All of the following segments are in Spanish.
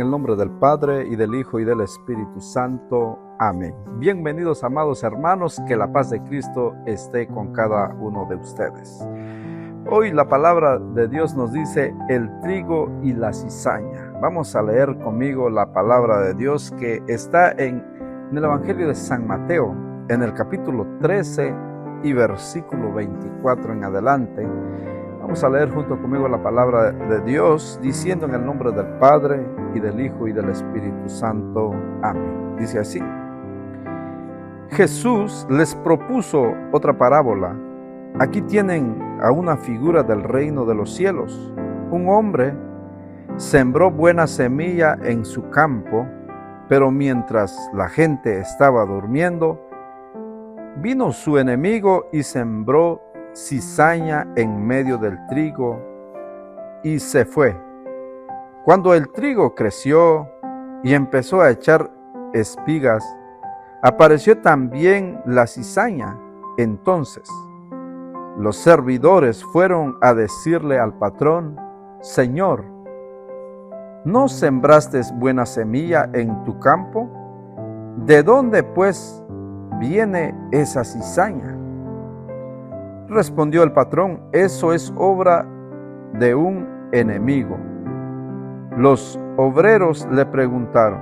el nombre del Padre, y del Hijo, y del Espíritu Santo. Amén. Bienvenidos, amados hermanos, que la paz de Cristo esté con cada uno de ustedes. Hoy la palabra de Dios nos dice el trigo y la cizaña. Vamos a leer conmigo la palabra de Dios que está en el Evangelio de San Mateo, en el capítulo 13 y versículo 24 en adelante. Vamos a leer junto conmigo la palabra de Dios, diciendo en el nombre del Padre, y del Hijo, y del Espíritu Santo. Amén. Dice así: Jesús les propuso otra parábola. Aquí tienen a una figura del reino de los cielos. Un hombre sembró buena semilla en su campo, pero mientras la gente estaba durmiendo, vino su enemigo y sembró cizaña en medio del trigo y se fue. Cuando el trigo creció y empezó a echar espigas, apareció también la cizaña. Entonces los servidores fueron a decirle al patrón: Señor, ¿no sembraste buena semilla en tu campo? ¿De dónde pues viene esa cizaña? Respondió el patrón: eso es obra de un enemigo. Los obreros le preguntaron: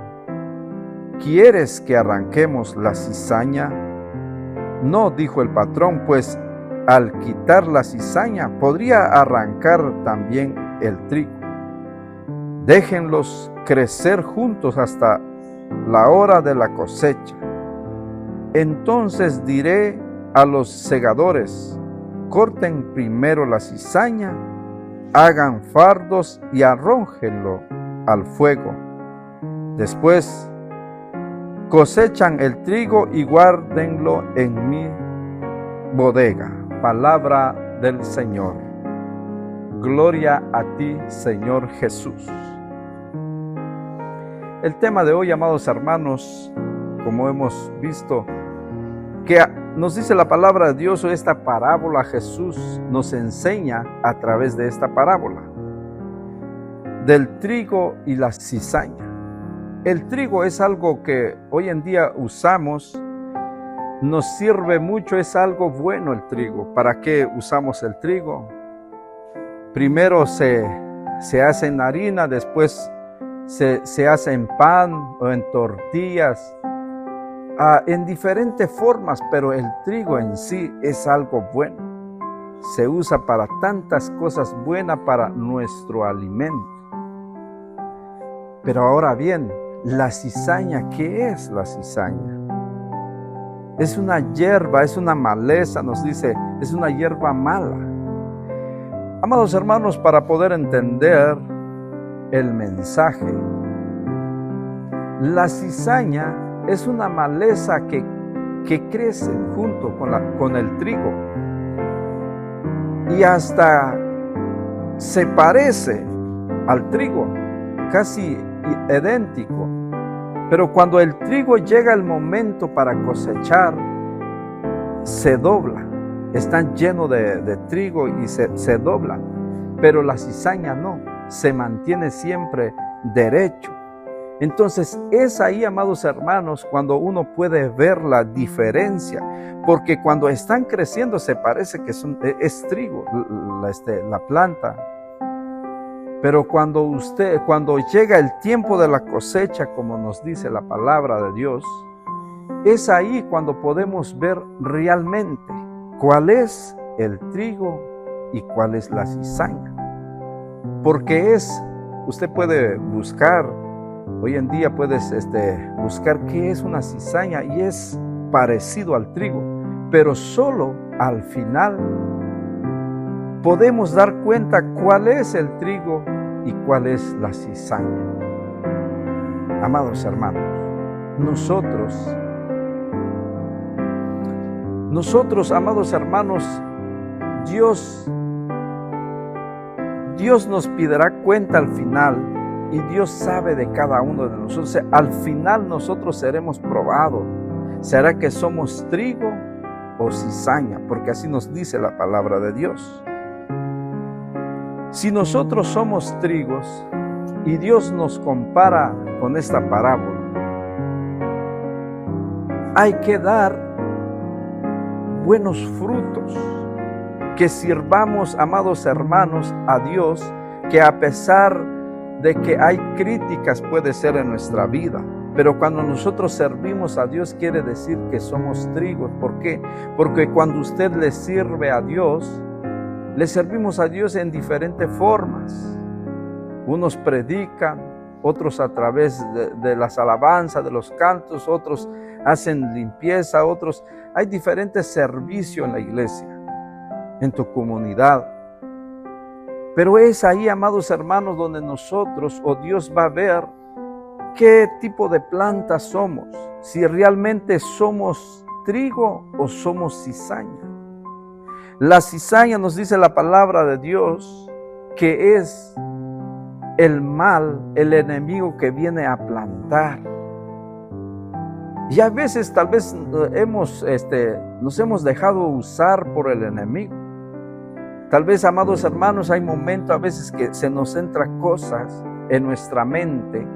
¿quieres que arranquemos la cizaña? No, dijo el patrón, pues al quitar la cizaña podría arrancar también el trigo. Déjenlos crecer juntos hasta la hora de la cosecha. Entonces diré a los segadores: corten primero la cizaña, hagan fardos y arrójenlo al fuego. Después cosechan el trigo y guárdenlo en mi bodega. Palabra del Señor. Gloria a ti, Señor Jesús. El tema de hoy, amados hermanos, como hemos visto, que nos dice la palabra de Dios, o esta parábola, Jesús nos enseña a través de esta parábola del trigo y la cizaña. El trigo es algo que hoy en día usamos, nos sirve mucho, es algo bueno el trigo. ¿Para qué usamos el trigo? Primero se hace en harina, después se hace en pan o en tortillas, en diferentes formas, pero el trigo en sí es algo bueno. Se usa para tantas cosas buenas para nuestro alimento. Pero ahora bien, la cizaña, ¿qué es la cizaña? Es una hierba, es una maleza, nos dice, es una hierba mala. Amados hermanos, para poder entender el mensaje, la cizaña es una maleza que crece junto con el trigo y hasta se parece al trigo, casi idéntico. Pero cuando el trigo llega el momento para cosechar, se dobla. Están llenos de trigo y se dobla. Pero la cizaña no, se mantiene siempre derecho. Entonces es ahí, amados hermanos, cuando uno puede ver la diferencia, porque cuando están creciendo se parece que es trigo la planta, pero cuando llega el tiempo de la cosecha, como nos dice la palabra de Dios, es ahí cuando podemos ver realmente cuál es el trigo y cuál es la cizaña, porque usted puede buscar. Hoy en día puedes buscar qué es una cizaña y es parecido al trigo, pero solo al final podemos dar cuenta cuál es el trigo y cuál es la cizaña. Amados hermanos, nosotros, amados hermanos, Dios nos pedirá cuenta al final. Y Dios sabe de cada uno de nosotros. Al final nosotros seremos probados. ¿Será que somos trigo o cizaña? Porque así nos dice la palabra de Dios. Si nosotros somos trigos, Y Dios nos compara con esta parábola. Hay que dar buenos frutos, que sirvamos, amados hermanos, a Dios, que a pesar de que hay críticas puede ser en nuestra vida, pero cuando nosotros servimos a Dios quiere decir que somos trigos. ¿Por qué? Porque cuando usted le sirve a Dios, le servimos a Dios en diferentes formas. Unos predican, otros a través de las alabanzas, de los cantos, otros hacen limpieza, otros... Hay diferentes servicios en la iglesia, en tu comunidad. Pero es ahí, amados hermanos, donde nosotros o Dios va a ver qué tipo de planta somos. Si realmente somos trigo o somos cizaña. La cizaña, nos dice la palabra de Dios, que es el mal, el enemigo que viene a plantar. Y a veces tal vez nos hemos dejado usar por el enemigo. Tal vez, amados hermanos, hay momentos a veces que se nos entran cosas en nuestra mente.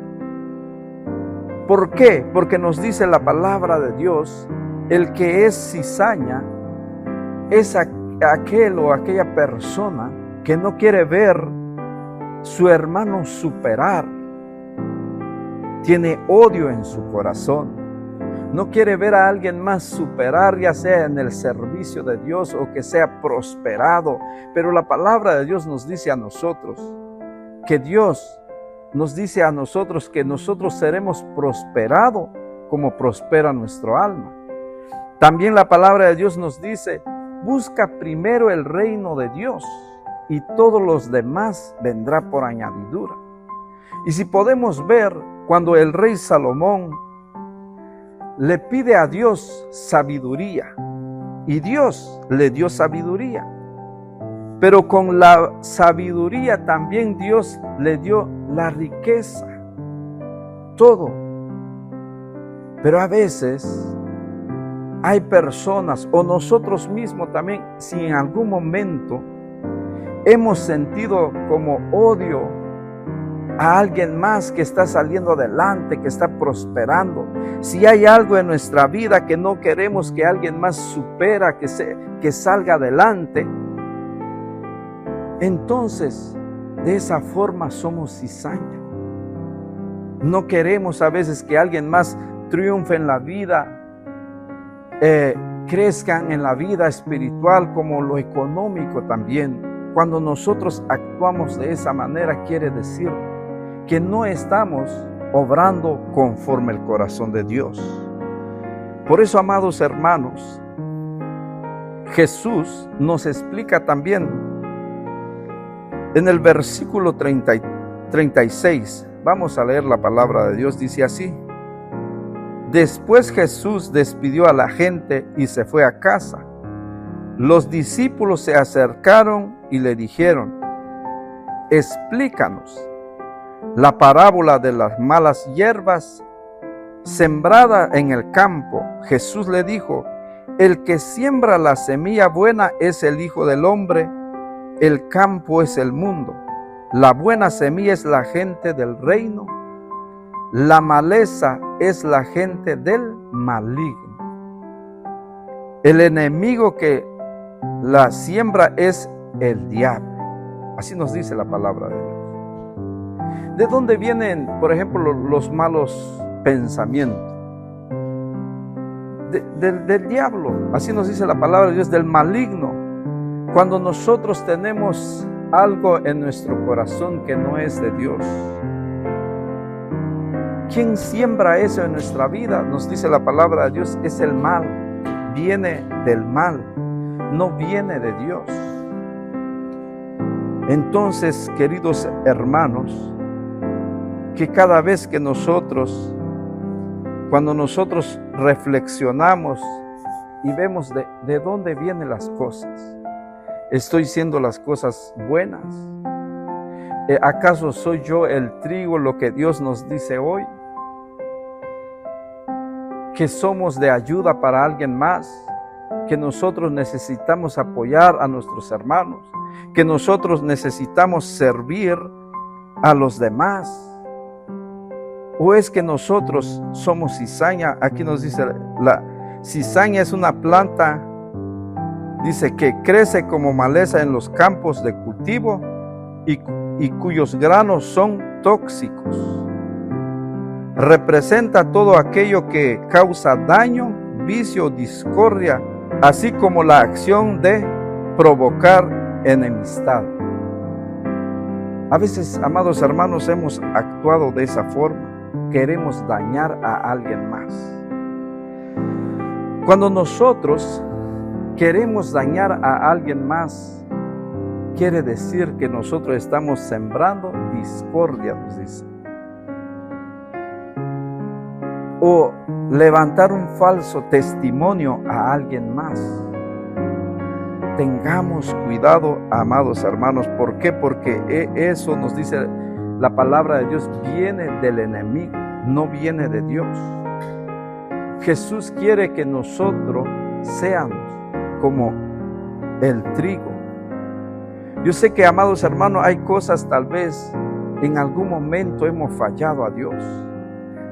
¿Por qué? Porque nos dice la palabra de Dios, el que es cizaña es aquel o aquella persona que no quiere ver su hermano superar. Tiene odio en su corazón. No quiere ver a alguien más superar, ya sea en el servicio de Dios o que sea prosperado. Pero la palabra de Dios nos dice a nosotros que Dios nos dice a nosotros que nosotros seremos prosperados como prospera nuestro alma. También la palabra de Dios nos dice, busca primero el reino de Dios y todos los demás vendrá por añadidura. Y si podemos ver, cuando el rey Salomón le pide a Dios sabiduría, y Dios le dio sabiduría, pero con la sabiduría también Dios le dio la riqueza, todo. Pero a veces hay personas, o nosotros mismos también, si en algún momento hemos sentido como odio a alguien más que está saliendo adelante, que está prosperando. Si hay algo en nuestra vida que no queremos que alguien más supera, que salga adelante, entonces de esa forma somos cizaña. No queremos a veces que alguien más triunfe en la vida, crezcan en la vida espiritual como lo económico también. Cuando nosotros actuamos de esa manera, quiere decir que no estamos obrando conforme el corazón de Dios. Por eso, amados hermanos, Jesús nos explica también en el versículo 36, vamos a leer la palabra de Dios, dice así: después Jesús despidió a la gente y se fue a casa. Los discípulos se acercaron y le dijeron, explícanos la parábola de las malas hierbas sembrada en el campo. Jesús le dijo, el que siembra la semilla buena es el Hijo del Hombre, el campo es el mundo. La buena semilla es la gente del reino, la maleza es la gente del maligno. El enemigo que la siembra es el diablo. Así nos dice la palabra de Dios. ¿De dónde vienen, por ejemplo, los malos pensamientos? Del diablo. Así nos dice la palabra de Dios, del maligno. Cuando nosotros tenemos algo en nuestro corazón que no es de Dios, ¿quién siembra eso en nuestra vida? Nos dice la palabra de Dios, es el mal. Viene del mal, no viene de Dios. Entonces, queridos hermanos, que cada vez que cuando nosotros reflexionamos y vemos de dónde vienen las cosas, ¿estoy haciendo las cosas buenas? ¿Acaso soy yo el trigo, lo que Dios nos dice hoy? ¿Que somos de ayuda para alguien más? ¿Que nosotros necesitamos apoyar a nuestros hermanos? ¿Que nosotros necesitamos servir a los demás? ¿O es que nosotros somos cizaña? Aquí nos dice, la cizaña es una planta, dice, que crece como maleza en los campos de cultivo y cuyos granos son tóxicos. Representa todo aquello que causa daño, vicio, discordia, así como la acción de provocar enemistad. A veces, amados hermanos, hemos actuado de esa forma. Queremos dañar a alguien más. Cuando nosotros queremos dañar a alguien más, quiere decir que nosotros estamos sembrando discordia, nos dice. O levantar un falso testimonio a alguien más. Tengamos cuidado, amados hermanos. ¿Por qué? Porque eso nos dice la palabra de Dios, viene del enemigo, no viene de Dios. Jesús quiere que nosotros seamos como el trigo. Yo sé que, amados hermanos, hay cosas, tal vez en algún momento hemos fallado a Dios.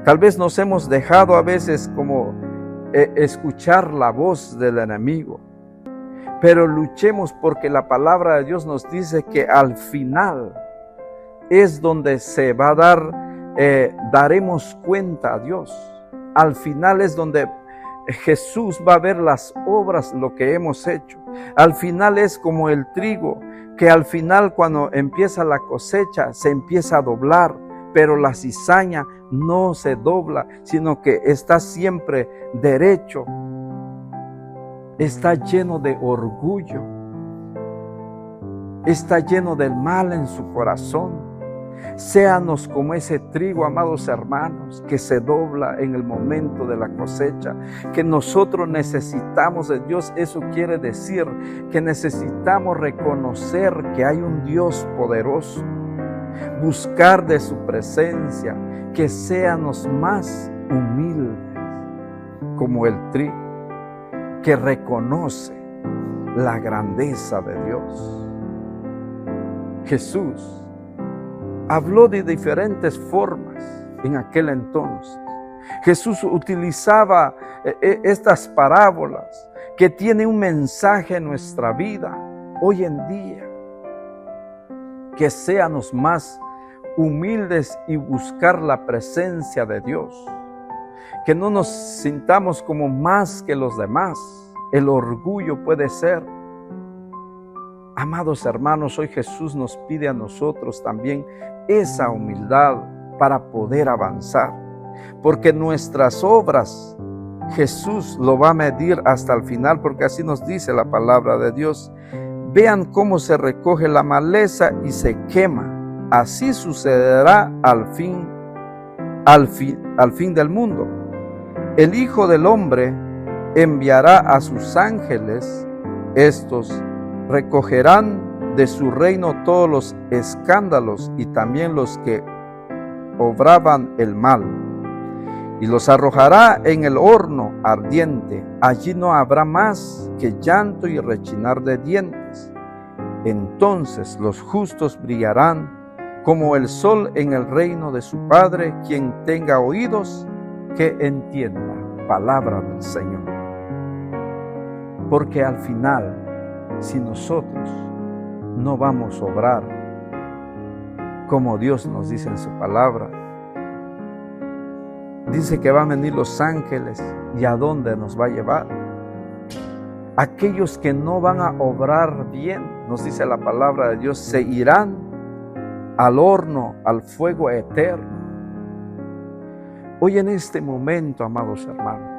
Tal vez nos hemos dejado a veces como escuchar la voz del enemigo. Pero luchemos, porque la palabra de Dios nos dice que al final es donde se va a dar, daremos cuenta a Dios. Al final es donde Jesús va a ver las obras, lo que hemos hecho. Al final es como el trigo, que al final, cuando empieza la cosecha, se empieza a doblar, pero la cizaña no se dobla, sino que está siempre derecho. Está lleno de orgullo, está lleno del mal en su corazón. Séanos como ese trigo, amados hermanos, que se dobla en el momento de la cosecha, que nosotros necesitamos de Dios. Eso quiere decir que necesitamos reconocer que hay un Dios poderoso, buscar de su presencia, que séanos más humildes como el trigo, que reconoce la grandeza de Dios. Jesús habló de diferentes formas en aquel entonces. Jesús utilizaba estas parábolas que tienen un mensaje en nuestra vida hoy en día. Que seamos más humildes y buscar la presencia de Dios. Que no nos sintamos como más que los demás. El orgullo puede ser. Amados hermanos, hoy Jesús nos pide a nosotros también esa humildad para poder avanzar. Porque nuestras obras, Jesús lo va a medir hasta el final, porque así nos dice la palabra de Dios. Vean cómo se recoge la maleza y se quema. Así sucederá al fin del mundo. El Hijo del Hombre enviará a sus ángeles, estos recogerán de su reino todos los escándalos y también los que obraban el mal, y los arrojará en el horno ardiente. Allí no habrá más que llanto y rechinar de dientes. Entonces los justos brillarán como el sol en el reino de su Padre. Quien tenga oídos, que entienda. Palabra del Señor. Porque al final, si nosotros no vamos a obrar como Dios nos dice en su palabra, dice que van a venir los ángeles. ¿Y a dónde nos va a llevar? Aquellos que no van a obrar bien, nos dice la palabra de Dios, se irán al horno, al fuego eterno. Hoy en este momento, amados hermanos,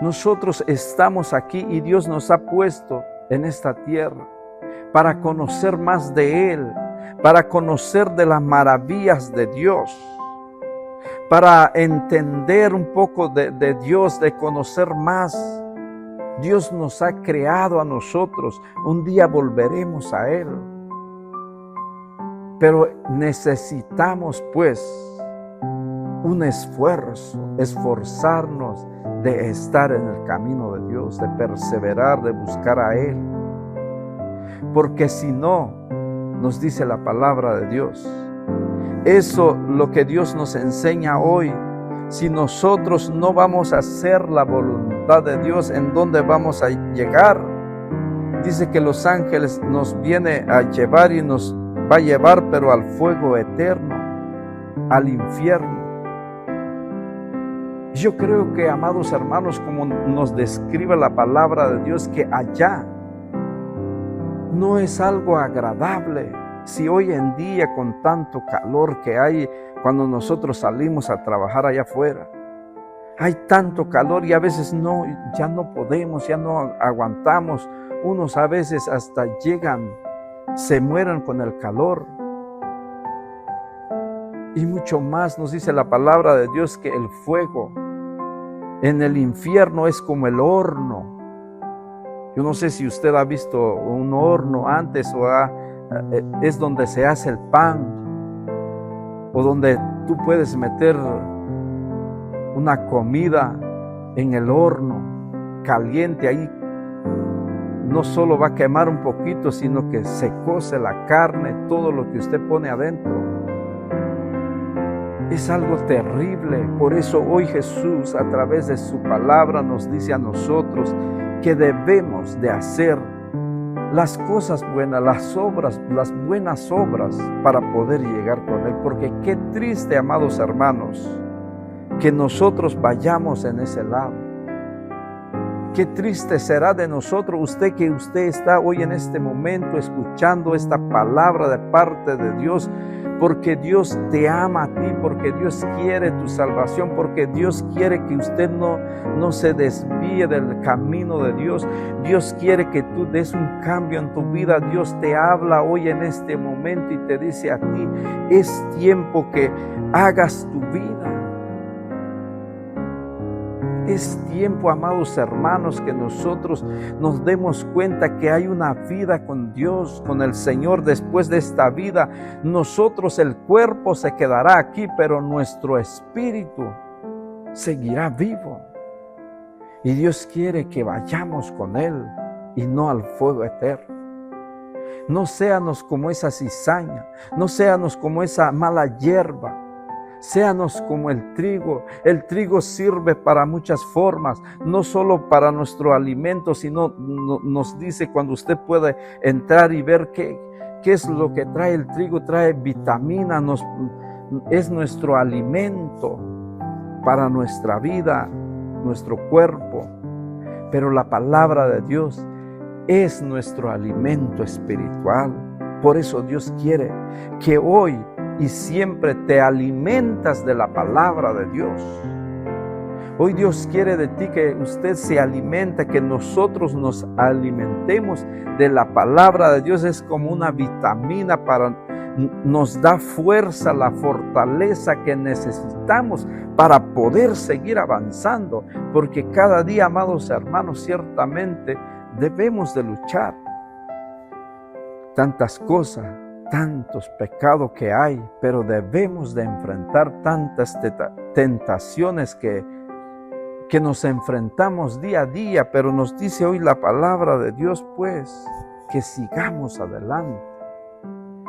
nosotros estamos aquí y Dios nos ha puesto en esta tierra para conocer más de Él, para conocer de las maravillas de Dios, para entender un poco de Dios, de conocer más. Dios nos ha creado a nosotros, un día volveremos a Él. Pero necesitamos pues un esfuerzo, esforzarnos de estar en el camino de Dios, de perseverar, de buscar a Él. Porque si no, nos dice la palabra de Dios, Eso lo que Dios nos enseña hoy. Si nosotros no vamos a hacer la voluntad de Dios, ¿en dónde vamos a llegar? Dice que los ángeles nos viene a llevar y nos va a llevar, pero al fuego eterno, al infierno. Yo creo que, amados hermanos, como nos describe la palabra de Dios, que allá no es algo agradable. Si hoy en día, con tanto calor que hay cuando nosotros salimos a trabajar allá afuera, hay tanto calor y a veces ya no podemos, ya no aguantamos. Unos a veces hasta llegan, se mueren con el calor. Y mucho más nos dice la palabra de Dios que el fuego en el infierno es como el horno. Yo no sé si usted ha visto un horno antes es donde se hace el pan o donde tú puedes meter una comida en el horno caliente. Ahí no solo va a quemar un poquito, sino que se cose la carne, todo lo que usted pone adentro. Es algo terrible. Por eso hoy Jesús, a través de su palabra, nos dice a nosotros que debemos de hacer las cosas buenas, las buenas obras para poder llegar con Él. Porque qué triste, amados hermanos, que nosotros vayamos en ese lado. Qué triste será de nosotros que usted está hoy en este momento escuchando esta palabra de parte de Dios, porque Dios te ama a ti, porque Dios quiere tu salvación, porque Dios quiere que usted no se desvíe del camino de Dios. Dios quiere que tú des un cambio en tu vida. Dios te habla hoy en este momento y te dice a ti, es tiempo que hagas tu vida. Es tiempo, amados hermanos, que nosotros nos demos cuenta que hay una vida con Dios, con el Señor después de esta vida. Nosotros, el cuerpo se quedará aquí, pero nuestro espíritu seguirá vivo. Y Dios quiere que vayamos con Él y no al fuego eterno. No séanos como esa cizaña, no séanos como esa mala hierba. Séanos como el trigo. El trigo sirve para muchas formas, no solo para nuestro alimento, sino nos dice cuando usted puede entrar y ver qué es lo que trae el trigo. Trae vitamina, es nuestro alimento para nuestra vida, nuestro cuerpo. Pero la palabra de Dios es nuestro alimento espiritual. Por eso Dios quiere que hoy y siempre te alimentas de la palabra de Dios. Hoy Dios quiere de ti que usted se alimente, que nosotros nos alimentemos de la palabra de Dios. Es como una vitamina nos da fuerza, la fortaleza que necesitamos para poder seguir avanzando. Porque cada día, amados hermanos, ciertamente debemos de luchar. Tantas cosas, tantos pecados que hay, pero debemos de enfrentar tantas tentaciones que nos enfrentamos día a día. Pero nos dice hoy la palabra de Dios, pues, que sigamos adelante.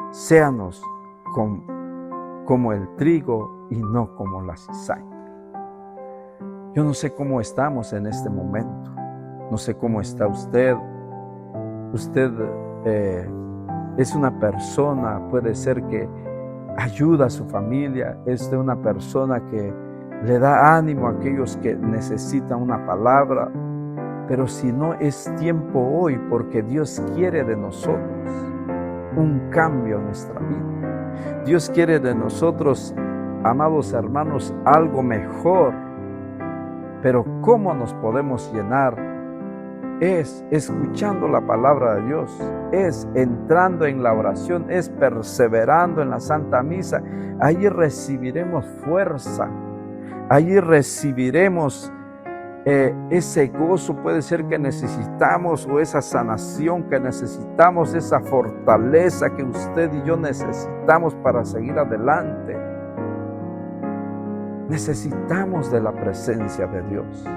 Séanos como el trigo y no como la cizaña. Yo no sé cómo estamos en este momento, no sé cómo está usted. Usted es una persona, puede ser que ayuda a su familia, es de una persona que le da ánimo a aquellos que necesitan una palabra. Pero si no, es tiempo hoy, porque Dios quiere de nosotros un cambio en nuestra vida. Dios quiere de nosotros, amados hermanos, algo mejor. Pero ¿cómo nos podemos llenar? Es escuchando la palabra de Dios, es entrando en la oración, es perseverando en la Santa Misa. Allí recibiremos fuerza, allí recibiremos ese gozo, puede ser que necesitamos, o esa sanación que necesitamos, esa fortaleza que usted y yo necesitamos para seguir adelante. Necesitamos de la presencia de Dios.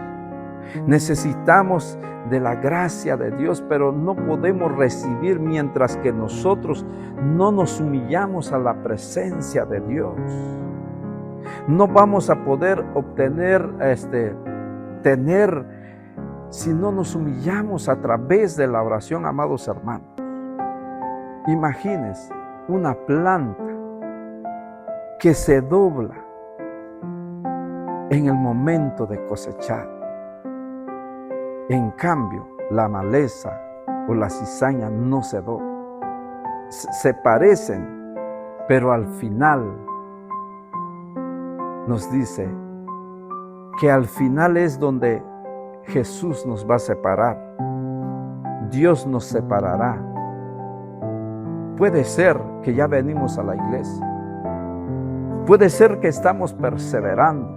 Necesitamos de la gracia de Dios, pero no podemos recibir mientras que nosotros no nos humillamos a la presencia de Dios. No vamos a poder obtener, tener, si no nos humillamos a través de la oración, amados hermanos. Imagínense una planta que se dobla en el momento de cosechar. En cambio, la maleza o la cizaña no se dobla. Se parecen, pero al final nos dice que al final es donde Jesús nos va a separar. Dios nos separará. Puede ser que ya venimos a la iglesia. Puede ser que estamos perseverando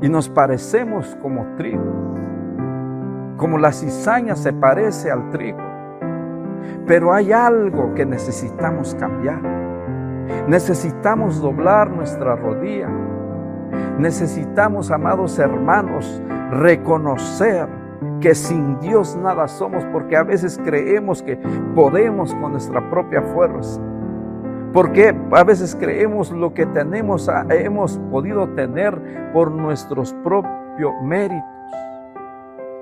y nos parecemos como trigo. Como la cizaña se parece al trigo. Pero hay algo que necesitamos cambiar. Necesitamos doblar nuestra rodilla. Necesitamos, amados hermanos, reconocer que sin Dios nada somos, porque a veces creemos que podemos con nuestra propia fuerza. Porque a veces creemos lo que hemos podido tener por nuestros propios méritos.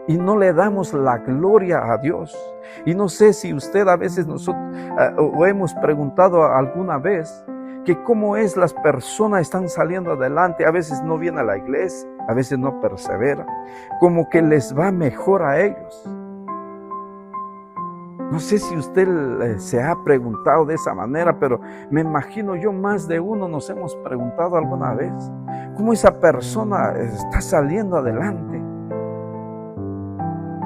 Y no le damos la gloria a Dios. Y no sé si usted a veces o hemos preguntado alguna vez que cómo es las personas están saliendo adelante. A veces no vienen a la iglesia, a veces no perseveran. Como que les va mejor a ellos. No sé si usted se ha preguntado de esa manera, pero me imagino yo más de uno nos hemos preguntado alguna vez cómo esa persona está saliendo adelante.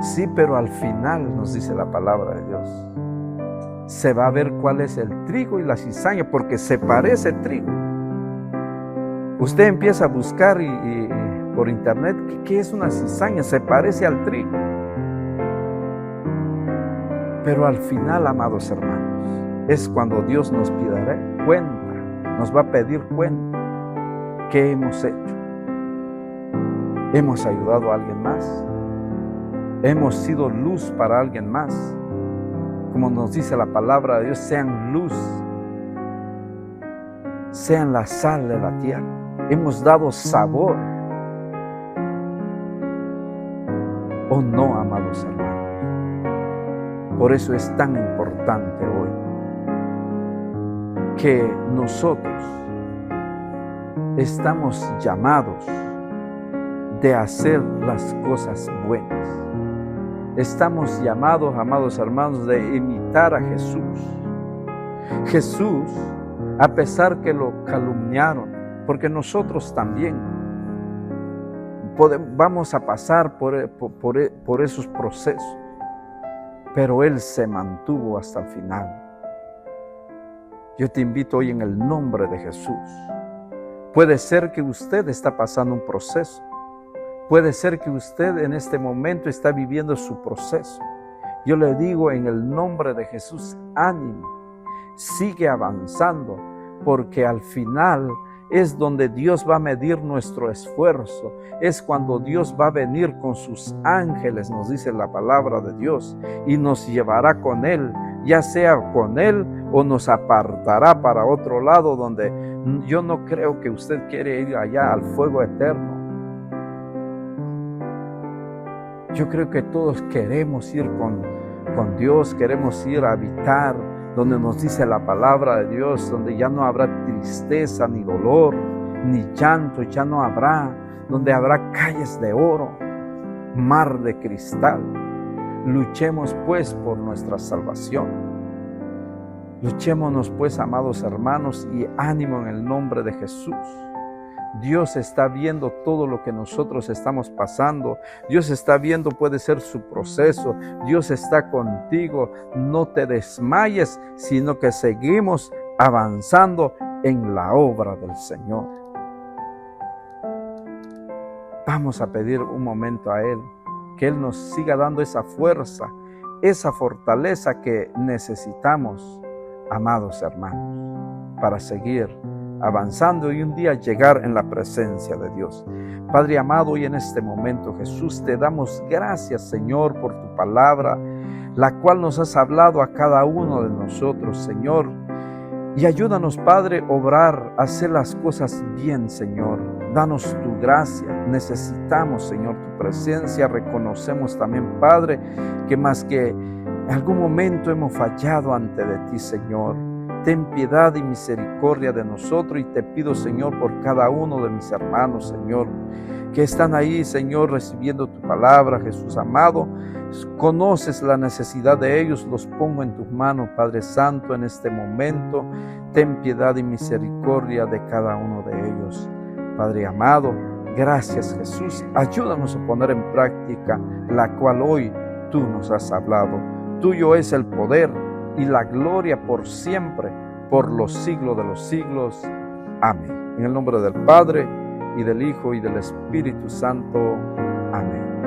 Sí, pero al final nos dice la palabra de Dios, se va a ver cuál es el trigo y la cizaña, porque se parece trigo. Usted empieza a buscar por internet qué es una cizaña, se parece al trigo. Pero al final, amados hermanos, es cuando Dios nos pedirá cuenta, nos va a pedir cuenta. ¿Qué hemos hecho? ¿Hemos ayudado a alguien más? ¿Hemos sido luz para alguien más? Como nos dice la palabra de Dios, sean luz, sean la sal de la tierra. Hemos dado sabor. ¿O no, amados hermanos? Por eso es tan importante hoy que nosotros estamos llamados de hacer las cosas buenas. Estamos llamados, amados hermanos, de imitar a Jesús. Jesús, a pesar que lo calumniaron, porque nosotros también vamos a pasar por esos procesos, pero Él se mantuvo hasta el final. Yo te invito hoy en el nombre de Jesús. Puede ser que usted está pasando un proceso. Puede ser que usted en este momento está viviendo su proceso. Yo le digo en el nombre de Jesús, ánimo, sigue avanzando, porque al final es donde Dios va a medir nuestro esfuerzo. Es cuando Dios va a venir con sus ángeles, nos dice la palabra de Dios, y nos llevará con Él, ya sea con Él o nos apartará para otro lado, donde yo no creo que usted quiere ir allá al fuego eterno. Yo creo que todos queremos ir con Dios, queremos ir a habitar donde nos dice la palabra de Dios, donde ya no habrá tristeza, ni dolor, ni llanto, ya no habrá, donde habrá calles de oro, mar de cristal. Luchemos pues por nuestra salvación. Luchémonos pues, amados hermanos, y ánimo en el nombre de Jesús. Dios está viendo todo lo que nosotros estamos pasando. Dios está viendo, puede ser su proceso. Dios está contigo. No te desmayes, sino que seguimos avanzando en la obra del Señor. Vamos a pedir un momento a Él, que Él nos siga dando esa fuerza, esa fortaleza que necesitamos, amados hermanos, para seguir avanzando y un día llegar en la presencia de Dios. Padre amado, y en este momento, Jesús, te damos gracias, Señor, por tu palabra, la cual nos has hablado a cada uno de nosotros, Señor. Y ayúdanos, Padre, a obrar, a hacer las cosas bien, Señor. Danos tu gracia. Necesitamos, Señor, tu presencia. Reconocemos también, Padre, que más que en algún momento hemos fallado ante de ti, Señor. Ten piedad y misericordia de nosotros y te pido, Señor, por cada uno de mis hermanos, Señor, que están ahí, Señor, recibiendo tu palabra, Jesús amado. Conoces la necesidad de ellos, los pongo en tus manos, Padre Santo, en este momento. Ten piedad y misericordia de cada uno de ellos. Padre amado, gracias, Jesús. Ayúdanos a poner en práctica la cual hoy tú nos has hablado. Tuyo es el poder y la gloria por siempre, por los siglos de los siglos. Amén. En el nombre del Padre, y del Hijo, y del Espíritu Santo. Amén.